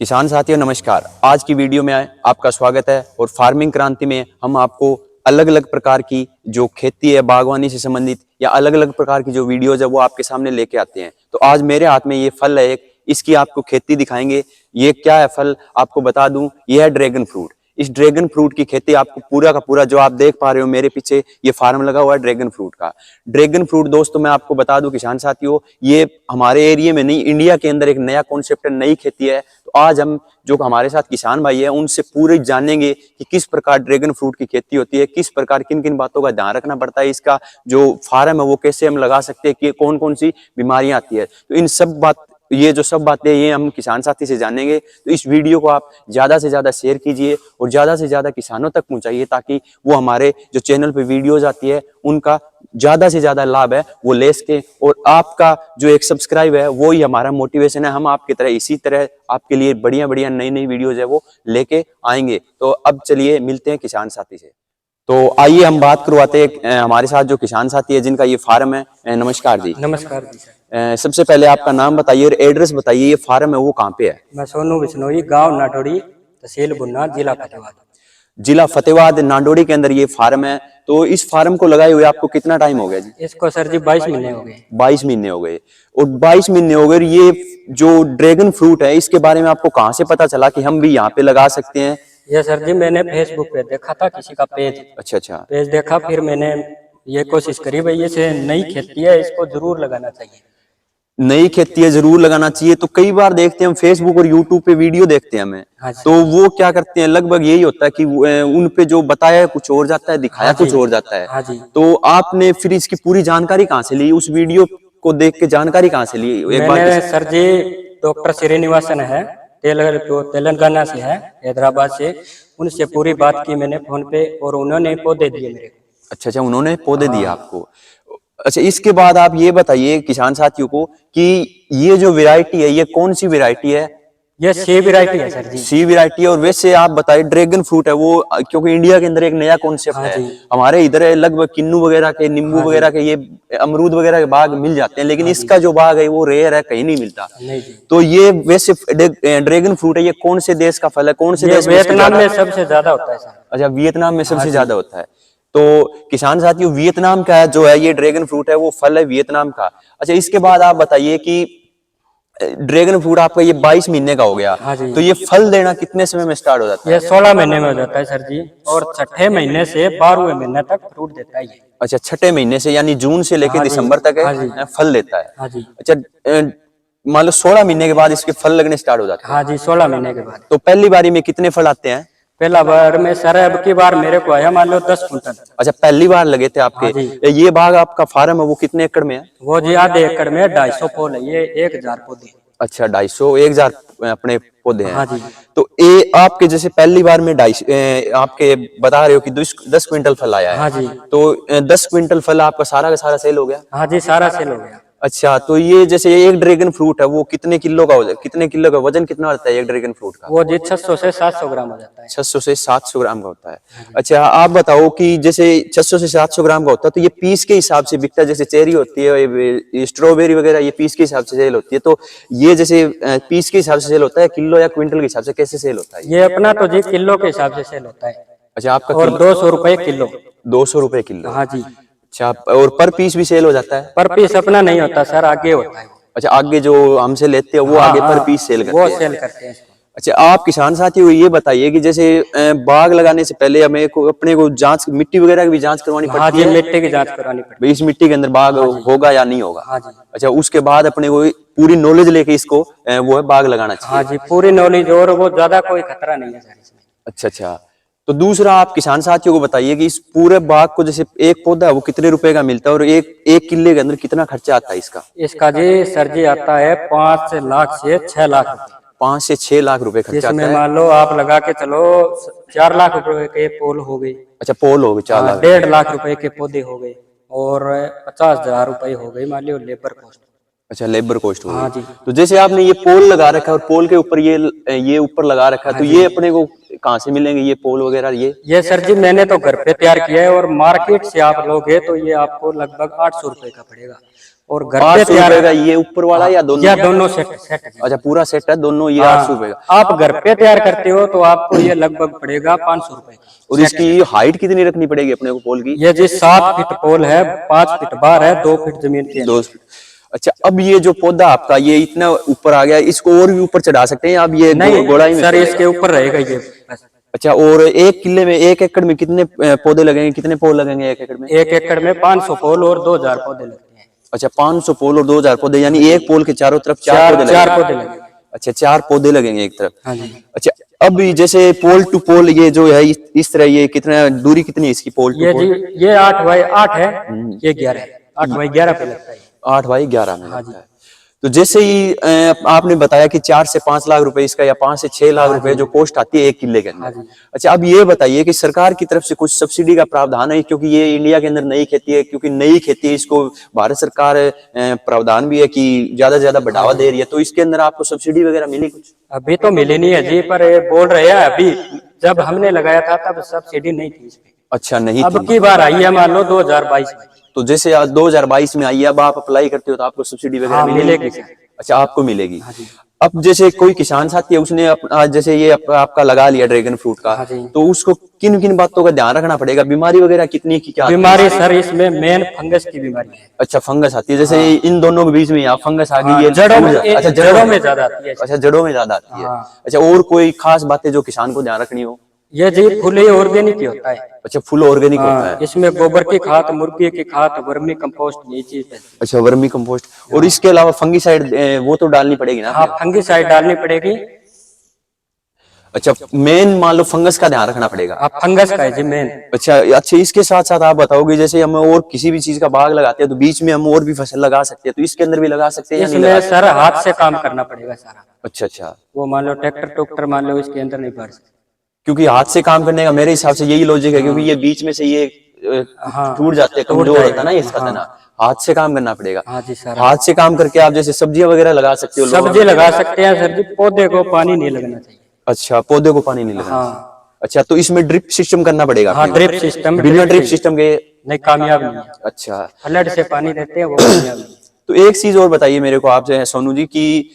किसान साथियों नमस्कार। आज की वीडियो में आपका स्वागत है और फार्मिंग क्रांति में हम आपको अलग अलग प्रकार की जो खेती है बागवानी से संबंधित या अलग अलग प्रकार की जो वीडियोज है वो आपके सामने लेके आते हैं। तो आज मेरे हाथ में ये फल है एक, इसकी आपको खेती दिखाएंगे। ये क्या है फल आपको बता दूं, ये है ड्रैगन फ्रूट। इस ड्रैगन फ्रूट की खेती आपको पूरा का पूरा जो आप देख पा रहे हो मेरे पीछे ये फार्म लगा हुआ है ड्रैगन फ्रूट का। ड्रैगन फ्रूट दोस्तों मैं आपको बता दूं किसान साथियों, ये हमारे एरिया में नहीं इंडिया के अंदर एक नया कॉन्सेप्ट है, नई खेती है। तो आज हम जो हमारे साथ किसान भाई है उनसे पूरे जानेंगे कि किस प्रकार ड्रैगन फ्रूट की खेती होती है, किस प्रकार किन किन बातों का ध्यान रखना पड़ता है, इसका जो फार्म है वो कैसे हम लगा सकते हैं, कि कौन कौन सी बीमारियां आती है। तो इन सब बात ये जो सब बातें ये हम किसान साथी से जानेंगे। तो इस वीडियो को आप ज्यादा से ज्यादा शेयर कीजिए और ज्यादा से ज्यादा किसानों तक पहुंचाइए ताकि वो हमारे जो चैनल पे वीडियोज आती है उनका ज्यादा से ज्यादा लाभ है वो ले सके। और आपका जो एक सब्सक्राइब है वो ही हमारा मोटिवेशन है। हम आपकी तरह इसी तरह आपके लिए बढ़िया बढ़िया नई नई वीडियोज है वो लेके आएंगे। तो अब चलिए मिलते हैं किसान साथी से। तो आइए हम बात करवाते हैं हमारे साथ जो किसान साथी है जिनका ये फार्म है। नमस्कार जी। नमस्कार जी सर। सबसे पहले आपका नाम बताइए और एड्रेस बताइए, ये फार्म है वो कहाँ पे है? मैं सोनू बिश्नोई, गांव नाटोड़ी, तहसील बुन्ना, जिला फतेहाबाद। जिला फतेहाबाद नांदोड़ी के अंदर ये फार्म है। तो इस फार्म को लगाए हुए आपको कितना टाइम हो गया जी? इसको सर जी 22 महीने हो गए। 22 महीने हो गए। और 22 महीने हो गए। ये जो ड्रैगन फ्रूट है इसके बारे में आपको कहाँ से पता चला कि हम भी यहाँ पे लगा सकते हैं? ये सर जी मैंने फेसबुक पे देखा था किसी का पेज। अच्छा। पेज देखा, फिर मैंने ये कोशिश करी भाई ये से नई खेती है, इसको जरूर लगाना चाहिए। नई खेती है जरूर लगाना चाहिए। तो कई बार देखते हैं हम फेसबुक और यूट्यूब पे वीडियो देखते हैं हमें। हाँ तो वो क्या करते हैं, लगभग यही होता है कि उन पे जो बताया कुछ और जाता है, दिखाया हाँ कुछ और जाता है। हाँ जी। तो आपने फिर इसकी पूरी जानकारी कहाँ से ली? उस वीडियो को देख के जानकारी कहाँ से ली? एक बार मैंने सर जी डॉक्टर श्रीनिवासन है, तेलंगाना से है, हैदराबाद से, उनसे पूरी बात की मैंने फोन पे और उन्होंने पौधे दिए मेरे को। अच्छा, उन्होंने पौधे दिए आपको। अच्छा, इसके बाद आप ये बताइए किसान साथियों को कि ये जो वैरायटी है ये कौन सी वैरायटी है? ये सी वैरायटी है सर जी। सी वैरायटी है। और वैसे आप बताइए ड्रैगन फ्रूट है वो, क्योंकि इंडिया के अंदर एक नया कॉन्सेप्ट है। हमारे इधर है लगभग किन्नू वगैरह के, नींबू वगैरह के, ये अमरूद वगैरह के बाग मिल जाते हैं, लेकिन इसका जो बाग है वो रेयर है, कहीं नहीं मिलता। तो ये वैसे ड्रैगन फ्रूट है, ये कौन से देश का फल है? कौन से देश? वियतनाम में सबसे ज्यादा होता है सर। अच्छा, वियतनाम में सबसे ज्यादा होता है। तो किसान साथियों वियतनाम का जो है ये ड्रैगन फ्रूट है वो फल है वियतनाम का। अच्छा, इसके बाद आप बताइए कि ड्रैगन फ्रूट आपका ये 22 महीने का हो गया। हाँ जी। तो ये फल देना कितने समय में स्टार्ट हो जाता है? ये 16 महीने में हो जाता है सर जी, और छठे महीने से 12वें महीने तक फ्रूट देता है ये। अच्छा, छठे महीने से यानी जून से लेकर दिसंबर तक है फल देता है। हाँ जी। अच्छा, मान लो 16 महीने के बाद इसके फल लगने स्टार्ट हो जाते हैं। हाँ जी, 16 महीने के बाद। तो पहली बारी में कितने फल आते हैं? पहला बार में सर अब की बार मेरे को आया मान लो 10 कुंटल। अच्छा, पहली बार लगे थे आपके। हाँ ये बाग आपका फार्म है वो कितने एकड़ में है? वो जी आधे एकड़ में 250 पोल है, ये 1000 पौधे। अच्छा, 250 अपने पौधे हैं। हाँ जी। तो ये आपके जैसे पहली बार में 250 आपके बता रहे हो कि 10 क्विंटल फल आया है। हाँ जी। तो 10 क्विंटल फल आपका सारा का सारा सेल हो गया? हाँ जी, सारा सेल हो गया। अच्छा, तो ये जैसे एक ड्रैगन फ्रूट है वो कितने किलो का कितने किलो का वजन कितना होता है एक ड्रैगन फ्रूट का? वो जी 600 से 700 ग्राम हो जाता है। 600 से 700 ग्राम का होता है। अच्छा, आप बताओ कि जैसे 600 से 700 ग्राम का होता है तो ये पीस के हिसाब से बिकता है? जैसे चेरी होती है, स्ट्रॉबेरी वगैरह, ये पीस के हिसाब से सेल होती है। तो ये जैसे पीस के हिसाब से सेल होता है, किलो या क्विंटल के हिसाब से कैसे सेल होता है? ये अपना तो जी किलो के हिसाब से सेल होता है। अच्छा, आपका और 200 रुपए किलो। 200 रुपए किलो? हाँ जी। अच्छा, और पर पीस भी सेल हो जाता है? पर पीस अपना नहीं होता सर, आगे होता है। अच्छा, आगे जो हमसे लेते हैं वो आगे पर पीस सेल करते हैं? वो सेल करते हैं। अच्छा, आप किसान साथियों ये बताइए कि जैसे बाग लगाने से पहले हमें अपने को जांच, मिट्टी वगैरह की भी जांच करवानी पड़ती है? मिट्टी की जांच करवानी पड़ती है, इस मिट्टी के अंदर बाग होगा या नहीं होगा? हाँ जी। अच्छा, उसके बाद अपने को पूरी नॉलेज लेके इसको वो है बाग लगाना चाहिए? हाँ जी, पूरी नॉलेज, और वो ज्यादा कोई खतरा नहीं है सर इसमें। अच्छा। तो दूसरा आप किसान साथियों को बताइए कि इस पूरे बाग को जैसे एक पौधा है वो कितने रुपए का मिलता है और एक किले के अंदर कितना खर्चा आता है इसका? इसका जी सर जी आता है 5 लाख से 6 लाख। 5 से 6 लाख रुपए खर्चा आता है। मान लो आप लगा के चलो 4 लाख रुपए के पोल हो गए। अच्छा, पोल हो गए 4 लाख। 1.5 लाख रुपए के पौधे हो गए और 50,000 रुपए हो गए मान लो लेबर कॉस्ट। अच्छा, लेबर कॉस्ट हो गई। हाँ जी। तो जैसे आपने ये पोल लगा रखा है और पोल के ऊपर ये ऊपर लगा रखा है, तो ये अपने को कहाँ से मिलेंगे ये पोल वगैरह? ये सर जी मैंने तो घर पे तैयार किया है, और मार्केट से आप लोगे तो ये आपको लगभग 800 रुपए का पड़ेगा। और घर पे 800 तैयार रुपए का ये ऊपर वाला या दोनों? या दोनों सेट। अच्छा पूरा सेट है दोनों, ये हाँ, 800 रुपए का। आप घर पे तैयार करते हो तो आपको ये लगभग पड़ेगा 500 रुपए। और इसकी हाइट कितनी रखनी पड़ेगी अपने को पोल की? ये जी 7 फीट पोल है, 5 फीट बाहर है, 2 फीट जमीन के 2 फीट। अच्छा अब ये जो पौधा आपका ये इतना ऊपर आ गया, इसको और भी ऊपर चढ़ा सकते हैं आप? ये नहीं गोलाई में सर, इसके ऊपर रहेगा ये बस। अच्छा, और 1 किले में 1 एकड़ में कितने पौधे लगेंगे, कितने पोल लगेंगे 1 एकड़ में? 1 एकड़ में 500 पोल और 2000 पौधे लगते हैं। अच्छा 500 पोल और 2000 पौधे, यानी एक पोल के चारों तरफ 4 पौधे लगेंगे। 4 पौधे लगेंगे। अच्छा 4 पौधे लगेंगे एक तरफ। हाँ जी। अच्छा अब जैसे पोल टू पोल ये जो है इस तरह, ये कितना दूरी कितनी है इसकी पोल टू ये पोल? जी ये 8 बाई 8 है, ये 11 है, 8 बाई 11 पे लगता है। 8 बाई 11 में लगता है। तो जैसे ही आपने बताया कि 4 से 5 लाख रुपए इसका, या 5 से 6 लाख रुपए जो कॉस्ट आती है 1 किले के अंदर। अच्छा अब ये बताइए कि सरकार की तरफ से कुछ सब्सिडी का प्रावधान है, क्योंकि ये इंडिया के अंदर नई खेती है, क्योंकि नई खेती है, इसको भारत सरकार प्रावधान भी है कि ज्यादा से ज्यादा बढ़ावा दे रही है, तो इसके अंदर आपको सब्सिडी वगैरह मिली कुछ? अभी तो मिली नहीं है जी, पर ये बोल रहे हैं अभी, जब हमने लगाया था तब सब्सिडी नहीं थी इसमें। अच्छा नहीं अब थी। की बार आई है मान लो 2022 में। तो जैसे 2022 में आई है, अब आप अप्लाई करते हो तो आपको सब्सिडी वगैरह हाँ, मिलेगी? मिलेगी सर। अच्छा आपको मिलेगी। अब जैसे कोई किसान साथी है, उसने जैसे ये आपका लगा लिया ड्रैगन फ्रूट का, तो उसको किन किन बातों का ध्यान रखना पड़ेगा? बीमारी वगैरह कितनी की क्या बीमारी सर इसमें मेन फंगस की बीमारी है। अच्छा फंगस आती है, जैसे इन दोनों के बीच में यहाँ फंगस आ गई, ये जड़ों में, अच्छा जड़ों में ज्यादा आती है। अच्छा जड़ों में ज्यादा आती है। अच्छा और कोई खास बातें जो किसान को ध्यान रखनी हो? ये जी फुल ऑर्गेनिक ही होता है। अच्छा फुल ऑर्गेनिक होता है। इसमें गोबर की खाद, मुर्गी की खाद, वर्मी कंपोस्ट, ये चीज है। अच्छा वर्मी कंपोस्ट। और इसके अलावा फंगीसाइड वो तो डालनी पड़ेगी ना? हाँ फंगीसाइड डालनी पड़ेगी। अच्छा मेन मान लो फंगस का ध्यान रखना पड़ेगा। आप फंगस का है जी मेन। अच्छा अच्छा इसके साथ साथ आप बताओगे, जैसे हम और किसी भी चीज का बाग लगाते हैं तो बीच में हम और भी फसल लगा सकते हैं, तो इसके अंदर भी लगा सकते हैं या नहीं इसमें लगा सर हाथ से काम करना पड़ेगा सारा। अच्छा अच्छा, वो मान लो ट्रैक्टर मान लो इसके अंदर नहीं भर सकते, क्योंकि हाथ से काम करने का मेरे हिसाब से यही लॉजिक है, क्योंकि ये बीच में से ये टूट जाते हैं, कमजोर होता है ना इसका तना। हाथ से काम करना पड़ेगा। हाँ जी सर। हाथ से काम करके आप जैसे सब्जियां वगैरह लगा सकते हो? सब्जी लगा सकते हैं सर जी, पौधे को पानी नहीं लगना चाहिए। अच्छा पौधे को पानी नहीं लगना। हाँ। अच्छा तो इसमें ड्रिप सिस्टम करना पड़ेगा? हाँ ड्रिप सिस्टम। बिना ड्रिप सिस्टम के नहीं कामयाब नहीं है। अच्छा फ्लड से पानी देते हैं वो कामयाब नहीं है। तो एक चीज और बताइए मेरे को आपसे सोनू जी कि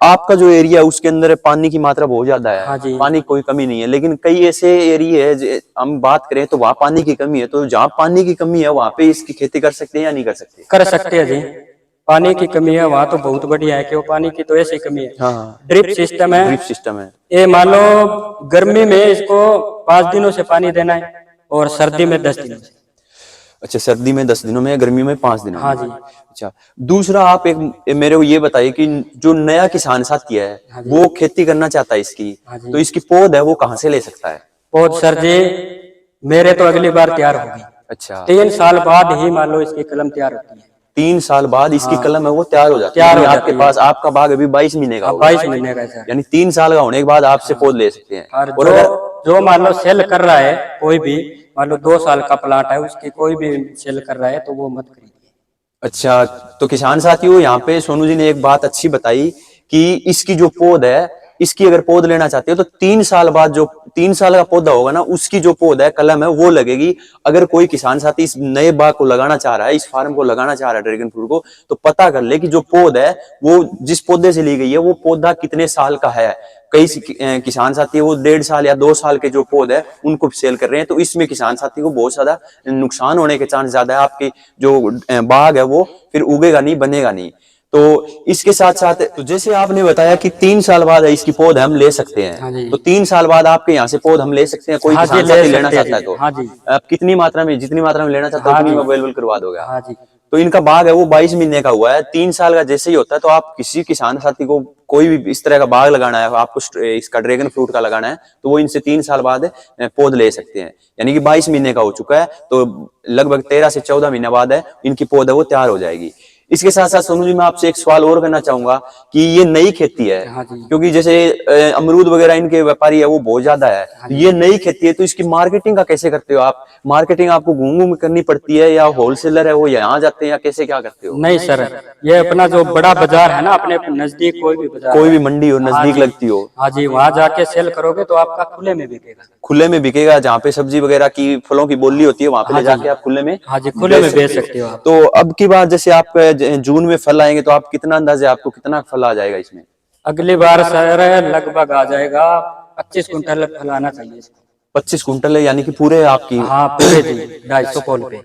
आपका जो एरिया है उसके अंदर पानी की मात्रा बहुत ज्यादा है। हाँ जी। पानी कोई कमी नहीं है, लेकिन कई ऐसे एरिया है हम बात करें तो वहाँ पानी की कमी है, तो जहाँ पानी की कमी है वहाँ पे इसकी खेती कर सकते हैं या नहीं कर सकते? कर सकते हैं जी। पानी की कमी है वहाँ तो बहुत बढ़िया है, कि वो पानी की तो ऐसी कमी है। हाँ ड्रिप सिस्टम है। ड्रिप सिस्टम है। ये मान लो गर्मी में इसको 5 दिनों से पानी देना है और सर्दी में 10 दिनों से। अच्छा सर्दी में 10 दिनों में, गर्मी में 5 दिनों में। हाँ जी। अच्छा दूसरा आप एक मेरे को ये बताइए कि जो नया किसान साथी है वो खेती करना चाहता है इसकी, तो इसकी पौध है वो कहाँ से ले सकता है? पौध सर जी मेरे तो अगली बार तैयार होगी। अच्छा 3 साल बाद ही मान लो इसकी कलम तैयार होती है। 3 साल बाद इसकी कलम है वो तैयार हो जाती है। तैयार हो आपके जाती है। पास आपका बाग अभी 22 महीने का होगा। 22 महीने का है सर। यानी 3 साल का होने के बाद आपसे पौध ले सकते हैं। और जो मान लो सेल कर रहा है कोई भी, मान लो 2 साल का प्लाट है उसकी कोई भी सेल कर रहा है तो वो मत खरीदिए। अच्छा तो किसान साथियों यहाँ पे सोनू जी ने एक बात अच्छी बताई कि इसकी जो पौध है, इसकी अगर पौध लेना चाहते हो तो 3 साल बाद जो 3 साल का पौधा होगा ना, उसकी जो पौध है कलम है वो लगेगी। अगर कोई किसान साथी इस नए बाग को लगाना चाह रहा है, इस फार्म को लगाना चाह रहा है ड्रैगन फ्रूट को, तो पता कर ले कि जो पौध है वो जिस पौधे से ली गई है वो पौधा कितने साल का है। कई किसान साथी वो 1.5 साल या 2 साल के जो पौध है उनको सेल कर रहे हैं, तो इसमें किसान साथी को बहुत ज्यादा नुकसान होने के चांस ज्यादा है। आपकी जो बाग है वो फिर उगेगा नहीं, बनेगा नहीं। तो इसके साथ साथ तो जैसे आपने बताया कि 3 साल बाद इसकी पौध हम ले सकते हैं। हाँ जी। तो 3 साल बाद आपके यहाँ से पौध हम ले सकते हैं, कोई हाँ जी, किसान ले साथी सकते लेना हैं चाहता है जी। तो? हाँ जी। आप कितनी मात्रा में, जितनी मात्रा में लेना चाहता है हाँ उतनी जी। अवेलेबल करवा दोगे? हाँ जी। तो इनका बाग है वो 22 महीने का हुआ है। 3 साल का जैसे ही होता है तो आप किसी किसान साथी को कोई भी इस तरह का बाग लगाना है, आपको इसका ड्रैगन फ्रूट का लगाना है, तो वो इनसे 3 साल बाद पौध ले सकते हैं। यानी कि 22 महीने का हो चुका है तो लगभग 13 से 14 महीने बाद है इनकी पौध है वो तैयार हो जाएगी। इसके साथ साथ सोनू जी मैं आपसे एक सवाल और करना चाहूंगा कि ये नई खेती है। हाँ जी। क्योंकि जैसे अमरूद वगैरह इनके व्यापारी है वो बहुत ज्यादा है। हाँ ये नई खेती है तो इसकी मार्केटिंग का कैसे करते हो आप? मार्केटिंग आपको घूम घूम करनी पड़ती है या होलसेलर है वो यहाँ जाते हैं या कैसे क्या करते हो? नहीं सर, ये अपना जो बड़ा बाजार है ना अपने नजदीक, कोई भी बाजार, कोई भी मंडी हो नजदीक लगती हो, हाँ जी, वहाँ जाके सेल करोगे तो आपका खुले में बिकेगा। खुले में बिकेगा, जहाँ पे सब्जी वगैरह की फलों की बोली होती है वहां पे ले जाके आप खुले में, हाँ जी, खुले में बेच सकते हो आप। तो अब की बात जैसे आप जून में फल आएंगे तो आप कितना अंदाजा है, आपको कितना फल आ जाएगा इसमें? अगली बार सर लगभग आ जाएगा 25 कुंटल फल आना चाहिए इसको। 25 कुंटल है, यानी कि पूरे आपकी? हाँ पूरे जी 250 पोल पे।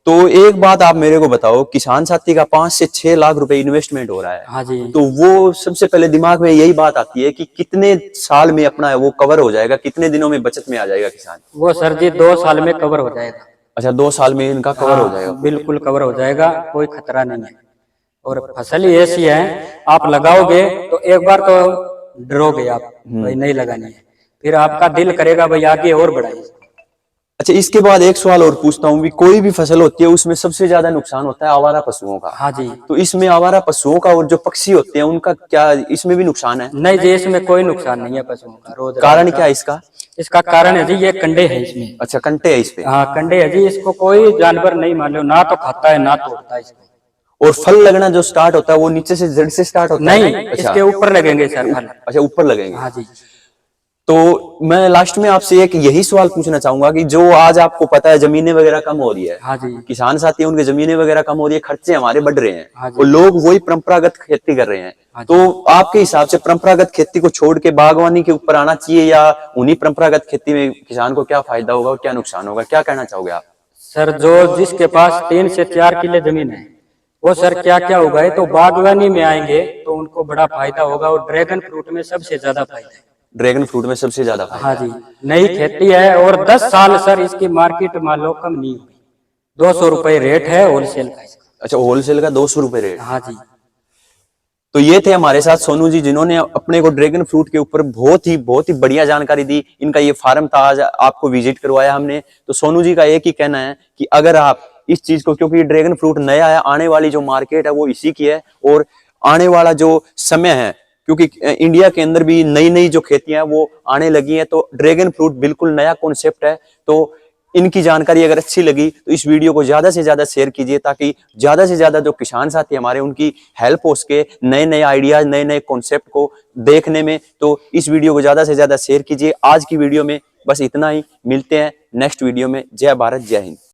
तो एक बात आप मेरे को बताओ, किसान साथी का 5 से 6 लाख रुपए इन्वेस्टमेंट हो रहा है। हाँ जी। तो वो सबसे पहले दिमाग में यही बात आती है कि कितने साल में अपना वो कवर हो जाएगा, कितने दिनों में बचत में आ जाएगा किसान? वो सर जी 2 साल में कवर हो जाएगा। अच्छा, 2 साल में इनका कवर हो जाएगा? बिल्कुल कवर हो जाएगा, कोई खतरा नहीं है। और फसल ही ऐसी है, आप लगाओगे तो एक बार तो डरोगे आप भाई नहीं लगानी है, फिर आपका दिल करेगा भाई आगे और बढ़ाइए। अच्छा, इसके बाद एक सवाल और पूछता हूँ, भी कोई भी फसल होती है उसमें सबसे ज्यादा नुकसान होता है आवारा पशुओं का। हाँ जी। तो इसमें आवारा पशुओं का और जो पक्षी होते हैं उनका क्या इसमें भी नुकसान है? नहीं जी, इसमें कोई नुकसान नहीं है पशुओं का। रोज कारण क्या है इसका? इसका कारण है जी ये कंडे है इसमें। अच्छा, कंटे है इस पे? हाँ कंडे है जी, इसको कोई जानवर नहीं मान लो, ना तो खाता है ना तोड़ता है इसको। और फल लगना जो स्टार्ट होता है वो नीचे से जड़ से स्टार्ट होता है? नहीं, इसके ऊपर लगेंगे सर फल। अच्छा, ऊपर लगेंगे। हाँ जी। तो मैं लास्ट में आपसे एक यही सवाल पूछना चाहूंगा कि जो आज आपको पता है जमीनें वगैरह कम हो रही है, हाँ जी। किसान साथी उनके जमीनें वगैरह कम हो रही है, खर्चे हमारे बढ़ रहे हैं, हाँ जी। और लोग वही परंपरागत खेती कर रहे हैं। हाँ तो आपके हिसाब से परंपरागत खेती को छोड़ के बागवानी के ऊपर आना चाहिए, या उन्हीं परंपरागत खेती में किसान को क्या फायदा होगा और क्या नुकसान होगा, क्या कहना चाहोगे आप? सर जो जिसके पास 3 से 4 किले जमीन है वो सर क्या क्या उगाए तो बागवानी में आएंगे तो उनको बड़ा फायदा होगा। और ड्रैगन फ्रूट में सबसे ज्यादा फायदा है। ड्रैगन फ्रूट में सबसे ज्यादा फायदा? हाँ जी, नई खेती है और 10 साल सर इसकी मार्केट मान लो कम नहीं हुई। 200 रुपए रेट है होलसेल का इसका। अच्छा, होलसेल का 200 रुपए रेट? हाँ जी। तो ये थे हमारे साथ सोनू जी, जिन्होंने अपने को ड्रैगन फ्रूट के ऊपर बहुत ही बढ़िया जानकारी दी। इनका ये फार्म था, आज आपको विजिट करवाया हमने। तो सोनू जी का एक ही कहना है कि अगर आप इस चीज को, क्योंकि ड्रैगन फ्रूट नया है, आने वाली जो मार्केट है वो इसी की है, और आने वाला जो समय है, क्योंकि इंडिया के अंदर भी नई नई जो खेतियां वो आने लगी हैं, तो ड्रैगन फ्रूट बिल्कुल नया कॉन्सेप्ट है। तो इनकी जानकारी अगर अच्छी लगी तो इस वीडियो को ज्यादा से ज्यादा शेयर कीजिए, ताकि ज्यादा से ज्यादा जो किसान साथी हमारे उनकी हेल्प हो सके नए नए आइडियाज, नए नए कॉन्सेप्ट को देखने में। तो इस वीडियो को ज्यादा से ज्यादा शेयर कीजिए। आज की वीडियो में बस इतना ही, मिलते हैं नेक्स्ट वीडियो में। जय भारत, जय हिंद।